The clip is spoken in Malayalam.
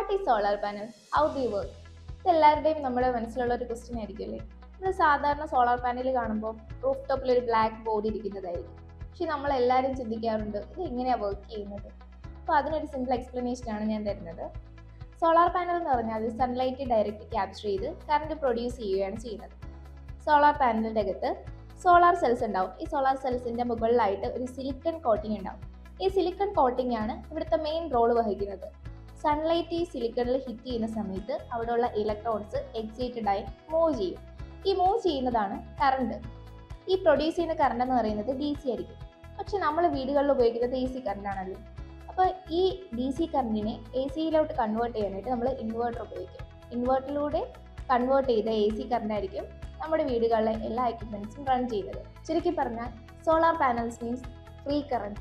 What is solar panel? How do you work? ഇതെല്ലാവരുടെയും നമ്മുടെ മനസ്സിലുള്ള ഒരു ക്വസ്റ്റ്യൻ ആയിരിക്കുമല്ലേ. നമ്മൾ സാധാരണ സോളാർ പാനൽ കാണുമ്പോൾ റൂഫ് ടോപ്പിൽ ഒരു ബ്ലാക്ക് ബോർഡ് ഇരിക്കുന്നതായിരിക്കും. പക്ഷെ നമ്മളെല്ലാവരും ചിന്തിക്കാറുണ്ട് ഇത് എങ്ങനെയാണ് വർക്ക് ചെയ്യുന്നത്. അപ്പോൾ അതിനൊരു സിമ്പിൾ എക്സ്പ്ലനേഷൻ ആണ് ഞാൻ തരുന്നത്. സോളാർ പാനൽ എന്ന് പറഞ്ഞാൽ സൺലൈറ്റ് ഡയറക്റ്റ് ക്യാപ്ചർ ചെയ്ത് കറണ്ട് പ്രൊഡ്യൂസ് ചെയ്യുകയാണ് ചെയ്യുന്നത്. സോളാർ പാനലിൻ്റെ അകത്ത് സോളാർ സെൽസ് ഉണ്ടാവും. ഈ സോളാർ സെൽസിൻ്റെ മുകളിലായിട്ട് ഒരു സിലിക്കൺ കോട്ടിംഗ് ഉണ്ടാവും. ഈ സിലിക്കൺ കോട്ടിംഗ് ആണ് ഇവിടുത്തെ മെയിൻ റോൾ വഹിക്കുന്നത്. സൺലൈറ്റ് ഈ സിലിക്കണിൽ ഹിറ്റ് ചെയ്യുന്ന സമയത്ത് അവിടെയുള്ള ഇലക്ട്രോൺസ് എക്സൈറ്റഡ് ആയി മൂവ് ചെയ്യും. ഈ മൂവ് ചെയ്യുന്നതാണ് കറണ്ട്. ഈ പ്രൊഡ്യൂസ് ചെയ്യുന്ന കറണ്ട് എന്ന് പറയുന്നത് ഡി സി ആയിരിക്കും. പക്ഷെ നമ്മൾ വീടുകളിൽ ഉപയോഗിക്കുന്നത് എ സി കറണ്ട് ആണല്ലോ. അപ്പോൾ ഈ ഡി സി കറണ്ടിനെ എ സിയിലോട്ട് കൺവേർട്ട് ചെയ്യാനായിട്ട് നമ്മൾ ഇൻവേർട്ടർ ഉപയോഗിക്കും. ഇൻവേർട്ടറിലൂടെ കൺവേർട്ട് ചെയ്ത എ സി കറണ്ട് ആയിരിക്കും നമ്മുടെ വീടുകളിലെ എല്ലാ എക്യുപ്മെൻറ്റ്സും റൺ ചെയ്യുന്നത്. ചുരുക്കി പറഞ്ഞാൽ solar panels means free current.